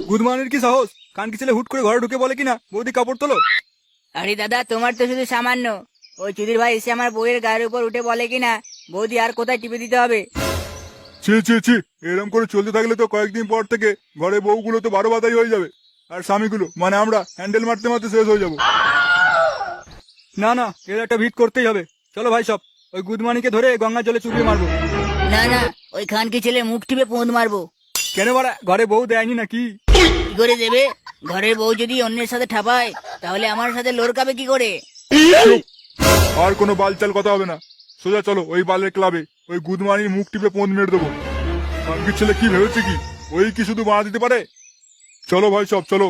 গুদমানের কি সাহস, কানকি ছেলে হুট করে ঘরে ঢুকে বলে কিনা বৌদি কাপড় তোলো। আরে দাদা, তোমার তো শুধু সামান্য। ওই চুদির ভাই এসে আমার বউয়ের গায়ের উপর উঠে বলে কিনা বৌদি আর কোথায় টিপে দিতে হবে। ছি ছি ছি, এরম করে চলতে থাকলে তো কয়েকদিন পর থেকে ঘরে বউগুলো তো 12 বাতাই হয়ে যাবে, আর স্বামীগুলো মানে আমরা হ্যান্ডেল মারতে মারতে শেষ হয়ে যাব। না না, এর একটা ভিট করতেই হবে। চলো ভাই সব, ওই গুদমানিকে ধরে গঙ্গা জলে চুবিয়ে মারবো। না না, ওই খানকি ছেলে মুখ টিপে পোঁদ মারবো। কেন বাড়া, ঘরে বউ দেয়নি নাকি? কি করে দেবে? ঘরের বউ যদি অন্যের সাথে ঠাপায় তাহলে আমার সাথে লড়কাবে কি করে? আর কোনো বালচাল কথা হবে না, সোজা চলো ওই বালের ক্লাবে, ওই গুদমানির মুখ টিপে পোঁদ মেরে দেবো। কানকির ছেলে কি ভেবেছে কি ওই কি শুধু বাড়া দিতে পারে? চলো ভাই সব চলো।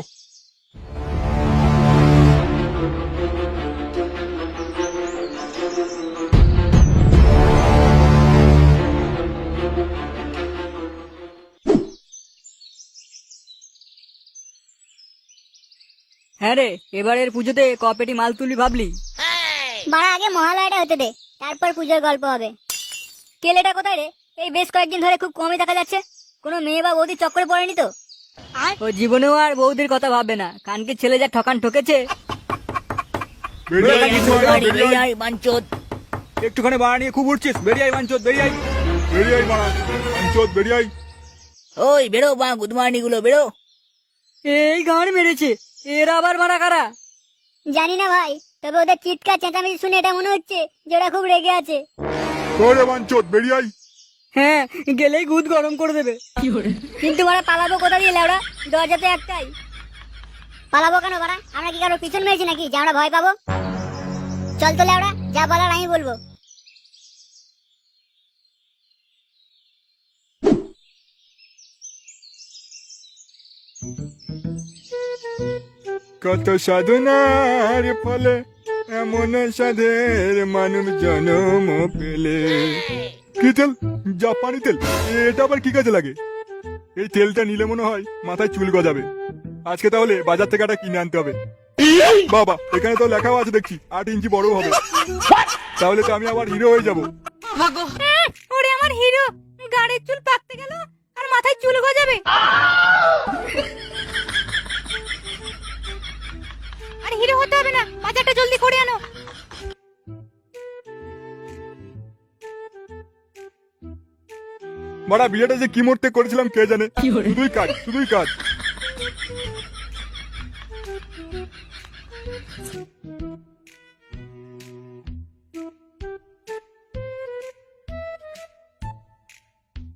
হ্যাঁ রে, এবারের পুজোতে কপেটি মাল তুলি ভাবলি? বাড়া আগে মহালয়াটা হতে দে, তারপর পুজোর গল্প হবে। কেলেটা কোথায় রে? এই বেশ কয়েকদিন ধরে খুব কমই দেখা যাচ্ছে। কোনো মেয়ে বা বৌদির চক্করে পড়েনি তো? ও জীবনেও আর বৌদির কথা ভাববে না, কানকির ছেলে যা ঠকান ঠকেছে। বেরিয়ে আয়, বাঞ্চোদ। একটুখানি বাড়া নিয়ে খুব উঠছিস, বেরিয়ে আয় বাঞ্চোদ, বেরিয়ে আয়, বেরিয়ে আয় বাড়া, বাঞ্চোদ বেরিয়ে আয়। ওই বেরো বা গুদমানি গুলো বেরো। এই গান মেরেছে, এরা আবার মারা কারা? জানি না ভাই, তবে ওদের চিৎকার চেঁচামেচি শুনে এটা মনে হচ্ছে যে ওরা খুব রেগে আছে। ওরে বাঞ্চোদ বেরিয়ে আয়। হ্যাঁ, গেলেই গুদ গরম করে দেবে। কিন্তু ওরা পালাবো কোথা দিয়ে লেওড়া? দরজা তো একটাই। পালাবো কেন বাড়া? আমরা কি কারোর পিছন মেরেছি নাকি যে আমরা ভয় পাবো? চল তো লেওড়া, যা বলার আমি বলবো। কত সাধনার ফলে এমন সাধের মানব জন্ম পেলে। কি তেল? জাপানি তেল। এটা আবার কি কাজে লাগে? এই তেলটা নিলে মনে হয় মাথায় চুল গজাবে। আজকে তাহলে বাজার থেকে একটা কিনে আনতে হবে। বাবা, এখানে তো লেখাও আছে দেখছি 8 ইঞ্চি বড় হবে। তাহলে তো আমি আবার হিরো হয়ে যাব। ওরে আমার হিরো, গাড়ির চুল পাকতে গেল আর মাথায় চুল গজাবে। আর হিরো হতে হবে না, বাজারটা জলদি করে আনো। বড়া বিয়েটা যে কি মুহূর্তে করেছিলাম কে জানে, শুধুই কাজ শুধুই কাজ।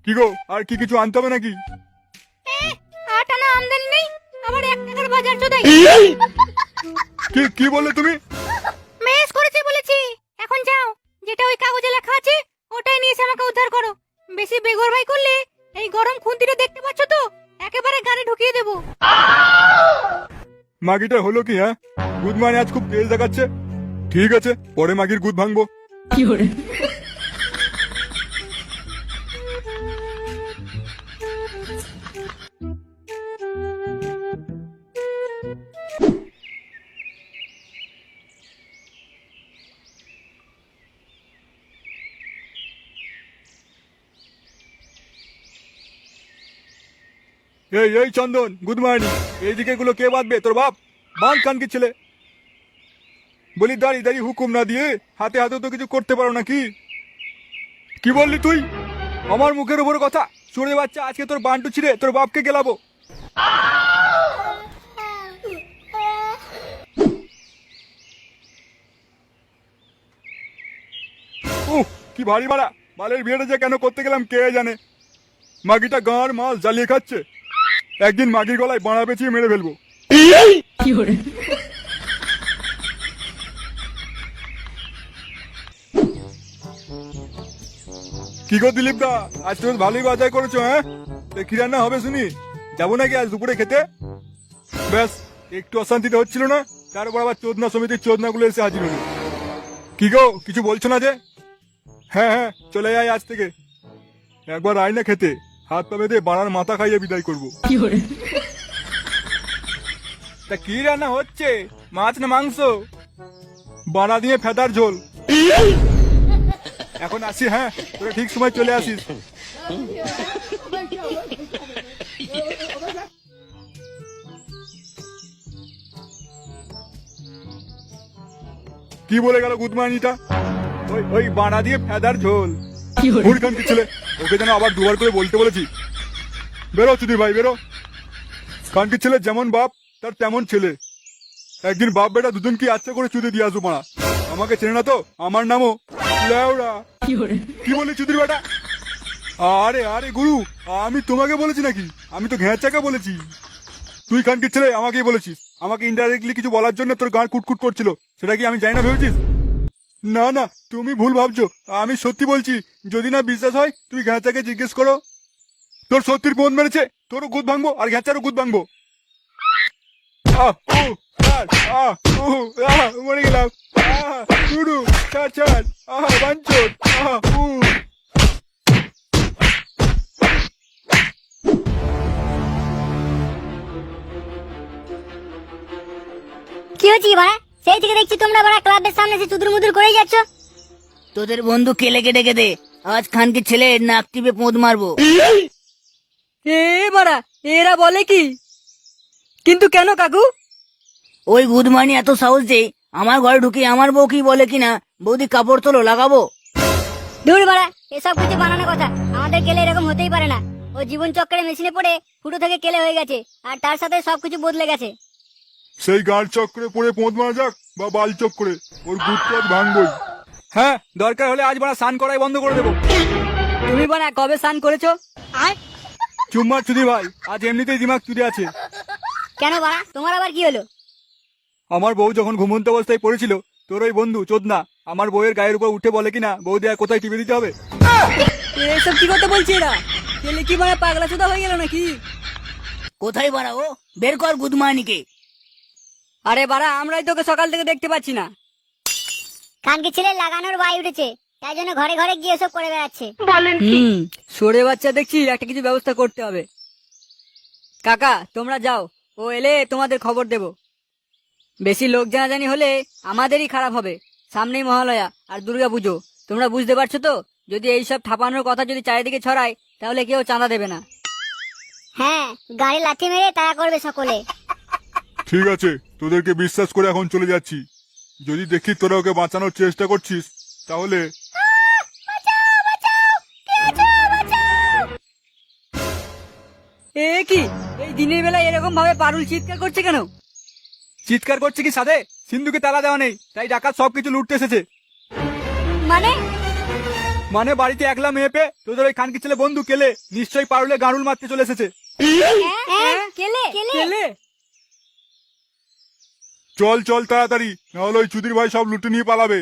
কি গো, আর কি কিছু আনতে হবে নাকি? 8 আনা আমদানি নেই, আবার 1 টাকার বাজার চোদাই। কি কি বললে তুমি? মেস করেছে বলেছি। এখন যাও, যেটা ওই কাগজে লেখা আছে ওটাই নিয়ে এসে আমাকে উদ্ধার করো। বেশি বেগর ভাই করলে এই গরম খুন্তিটা দেখতে পাচ্ছ তো, একেবারে গাড়ি ঢুকিয়ে দেবো। মাগিটা হলো কি? হ্যাঁ, গুদ মানে আজ খুব তেজ দেখাচ্ছে। ঠিক আছে, পরে মাগির গুদ ভাঙবো। এই এই চন্দন, গুড মর্নিং। এইদিকে গুলো কে বাঁধবে? তোর বাপ। বাঁধ কানকি ছেলে। বলি দাঁড়িয়ে দাঁড়িয়ে হুকুম না দিয়ে হাতে হাতে তো কিছু করতে পারো নাকি? কি বললি তুই? আমার মুখের উপর কথা? চোরে বাচ্চা, আজকে তোর বান্টু ছিঁড়ে তোর বাপকে গেলাবো। কি ভারী মারা, মালের বিয়েটা যে কেন করতে গেলাম কে জানে। মাগিটা গাঁর মাল জ্বালিয়ে খাচ্ছে। একদিন মাগির গলায় বাঁড়া পেঁচিয়ে মেরে ফেলবো। কি গো দিলীপ দা, আজ তো ভালোই বাজার করেছো। হ্যাঁ, কি রান্না হবে শুনি? যাবো নাকি আজ দুপুরে খেতে? ব্যাস, একটু অশান্তিতে হচ্ছিল না, তারপর আবার চোদনা সমিতির চোদনাগুলো এসে হাজির হলো। কি গো, কিছু বলছো না যে? হ্যাঁ হ্যাঁ, চলে যাই আজ থেকে। একবার আয় না খেতে, হাত পা বেঁধে বাড়ার মাথা খাইয়ে বিদায় করবো। তা কি রান্না হচ্ছে? মাছ না মাংস? বাড়া দিয়ে ফেদার ঝোল। এখন আসি। হ্যাঁ, তোরা ঠিক সময় চলে আসিস। কি বলে গেল গুদমানিটা? ওই ওই বাড়া দিয়ে ফেদার ঝোল। মুরখানকে ছেলে, ওকে যেন আবার দুবার করে বলতে বলেছি। বেরো চুদির ভাই বেরো। কানকি ছেলে যেমন বাপ তার তেমন ছেলে। একদিন বাপ বেটা দুজন কি আচ্ছা করে চুদে দিয়ে আসবো মারা। আমাকে চেনে না তো? আমার নামও লেওড়া। কি বলি চুদির বেটা? আরে আরে গুরু, আমি তোমাকে বলেছি নাকি? আমি তো ঘেঁচাকে বলেছি। তুই কানকি ছেলে আমাকেই বলেছিস। আমাকে ইনডাইরেক্টলি কিছু বলার জন্য তোর গান কুটকুট করছিল, সেটা কি আমি জানি না ভেবেছিস? না না, তুমি ভুল ভাবছো। আমি সত্যি বলছি। যদি না বিশ্বাস হয় তুমি ঘেঁচাকে জিজ্ঞেস করো। তোর সত্যির মন মেরেছে, তোরও গুদ ভাঙবো আর ঘেঁচারও গুদ ভাঙবো। মরে গেলাম। গুরু ছাড় ছাড়। বাঞ্চোর। কি হচ্ছে কি বাড়া? সেই থেকে দেখছি তোমরা বাড়া ক্লাবের সামনে এসে চুদুর মুদুর করেই যাচ্ছ। তোদের বন্ধু কেলেকে ডেকে দে, আজ খানকে ছেলে নাক টিপে পোঁদ মারবো। এ বাড়া, এরা বলে কি? কিন্তু কেন কাকু? ওই গুদমানি এত সাহস যে আমার ঘরে ঢুকে আমার বউ কি বলে কিনা, বৌদি কাপড় তোলো লাগাবো। দূর বাড়া, এসব কিছু বানানো কথা। আমাদের কেলে এরকম হতেই পারে না। ও জীবন চক্রে মেশিনে পড়ে ফুটো থেকে কেলে হয়ে গেছে, আর তার সাথে সবকিছু বদলে গেছে। সেই গাঁড় চক্রে পড়ে পোঁত মারা যাক বা বাল চক্রে, ওর গুদ পথ ভাঙবই। হ্যাঁ, দরকার হলে আজ বাড়া স্নান করাই বন্ধ করে দেবো। তুমি বাড়া কবে স্নান করেছো? চুম্মার চুদি ভাই, আজ এমনিতেই দিমাগ চুদি আছে। কেন বাড়া, তোমার আবার কি হলো? আমার বউ যখন ঘুমন্ত অবস্থায় পড়েছিল, তোর ওই বন্ধু চোদনা আমার বউয়ের গায়ের উপর উঠে বলে কিনা বৌদি আর কোথায় টিপে দিতে হবে। এসব কি কথা বলছি এরা? ছেলে কি মানে পাগলা চোদা হয়ে গেল নাকি? কোথায় বাড়া ও? বের কর গুদমানিকে। আরে বাড়া, আমরাই তোকে সকাল থেকে দেখতে পাচ্ছি না। কানকে ছেলে লাগানোর বাই উঠেছে, তাই জন্য ঘরে ঘরে গিয়ে সব করে বেড়াচ্ছে। সরে বাচ্চা দেখছি, একটা কিছু ব্যবস্থা করতে হবে। কাকা তোমরা যাও, ও এলে তোমাদের খবর দেব। বেশি লোক জানাজানি হলে আমাদেরই খারাপ হবে। সামনেই মহালয়া আর দুর্গা পুজো, তোমরা বুঝতে পারছো তো? যদি এইসব ঠাপানোর কথা যদি চারিদিকে ছড়ায়, তাহলে কেউ চাঁদা দেবে না। হ্যাঁ, গাড়ি লাথি মেরে তারা করবে সকলে। ঠিক আছে, তোদেরকে বিশ্বাস করে এখন চলে যাচ্ছি। যদি দেখি তোরা ওকে বাঁচানোর চেষ্টা করছিস, তাহলে এ কি, এই দিনের বেলা এরকম ভাবে পারুল চিৎকার করছে কেন? চিৎকার করছে কি সাধে? সিন্ধুকে তালা দেওয়া নেই, তাই ডাকাত সবকিছু লুটতে এসেছে। মানে মানে বাড়িতে একলা মেয়ে পেয়ে তোদের ওই খানকি ছেলে বন্ধু কেলে নিশ্চয়ই পারুলে গাঁড়ুল মারতে চলে এসেছে। কেলে কেলে? চল চল তাড়াতাড়ি, নাহলে ওই চুদির ভাই সব লুটে নিয়ে পালাবে।